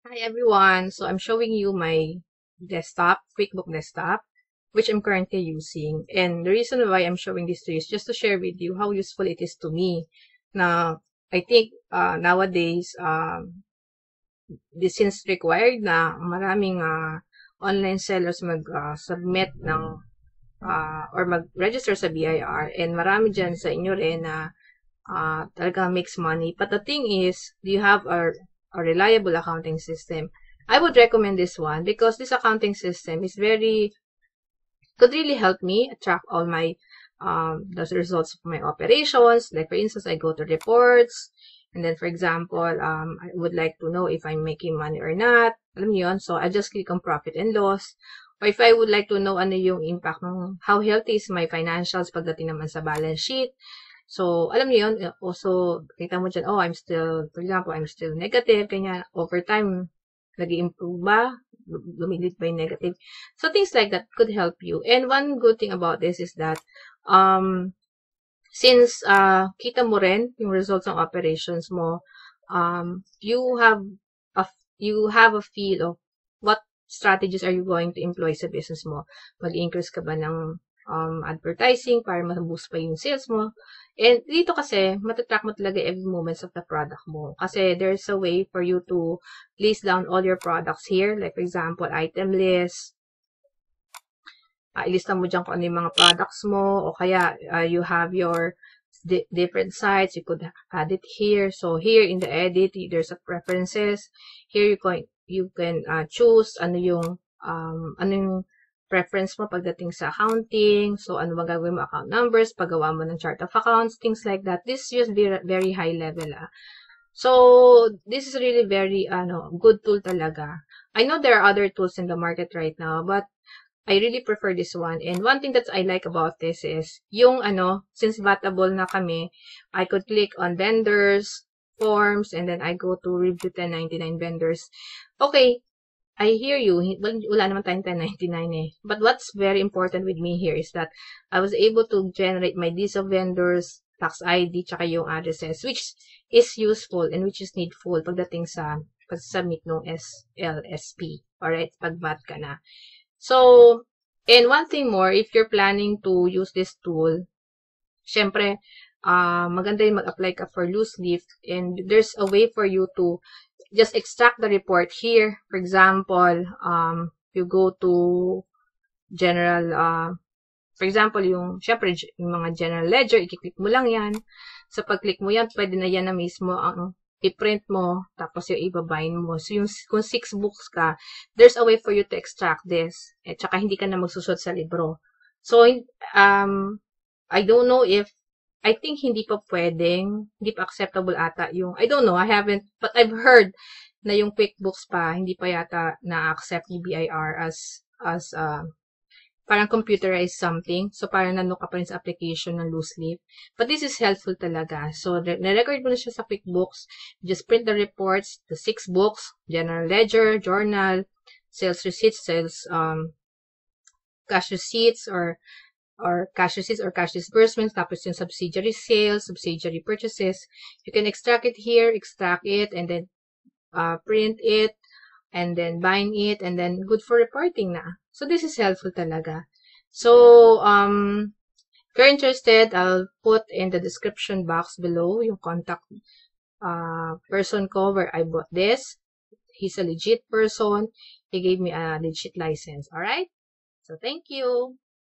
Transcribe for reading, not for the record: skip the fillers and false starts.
Hi everyone. So I'm showing you my desktop, QuickBook desktop, which I'm currently using. And the reason why I'm showing this to you is just to share with you how useful it is to me. Now, I think nowadays, this is required na maraming online sellers mag-submit ng or mag-register sa BIR. And marami dyan sa inyo rin na talaga makes money. But the thing is, do you have a reliable accounting system? I would recommend this one because this accounting system is could really help me track all my the results of my operations. Like for instance, I go to reports, and then for example, I would like to know if I'm making money or not. Alam niyo yun? So I just click on profit and loss. Or if I would like to know ano yung impact ng how healthy is my financials pagdating naman sa balance sheet. So, alam niyo yun, also, kita mo dyan, oh, I'm still, for example, I'm still negative, kanya, over time, nag-i-improve ba? Lumilit ba yung negative? So, things like that could help you. And one good thing about this is that, since, kita mo rin yung results ng operations mo, you have a feel of what strategies are you going to employ sa business mo. Mag-increase ka ba ng advertising para ma-boost pa yung sales mo. And dito kasi, matatrack mo talaga every moments of the product mo. Kasi there's a way for you to list down all your products here. Like for example, item list. Ilista mo dyan kung ano yung mga products mo. O kaya, you have your different sites. You could add it here. So here in the edit, there's a preferences. Here you can choose ano yung preference mo pagdating sa accounting. So, ano ba gagawin mo? Account numbers, paggawa mo ng chart of accounts, things like that. This is just very high level. So, this is really very good tool talaga. I know there are other tools in the market right now, but I really prefer this one. And one thing that I like about this is, yung since vatable na kami, I could click on vendors, forms, and then I go to review 1099 vendors. Okay, I hear you. Wala naman tayong 1099 eh. But what's very important with me here is that I was able to generate my list of vendors, tax ID, tsaka yung addresses, which is useful and which is needful pagdating sa pag-submit ng SLSP. Alright, pag-VAT ka na. So, and one thing more, if you're planning to use this tool, syempre, maganda yung mag-apply ka for loose leaf, and there's a way for you to just extract the report here. For example, you go to general, for example, syempre, yung mga general ledger, i-click mo lang yan. Sa pag-click mo yan, pwede na yan na mismo ang i-print mo, tapos yung ibabind mo. So, kung 6 books ka, there's a way for you to extract this. At saka, hindi ka na magsusot sa libro. So, I don't know if I think hindi pa acceptable ata yung, I don't know, I haven't, but I've heard na yung QuickBooks pa, hindi pa yata na-accept ni BIR as parang computerized something. So, parang nandun ka pa rin sa application ng loose leaf. But this is helpful talaga. So, na-record mo na siya sa QuickBooks. Just print the reports, the 6 books, general ledger, journal, sales receipts, cash receipts, or cash receipts or cash disbursements, tapos yung subsidiary sales, subsidiary purchases. You can extract it here, extract it, and then print it, and then bind it, and then good for reporting na. So, this is helpful talaga. So, if you're interested, I'll put in the description box below yung contact person ko where I bought this. He's a legit person. He gave me a legit license. Alright? So, thank you.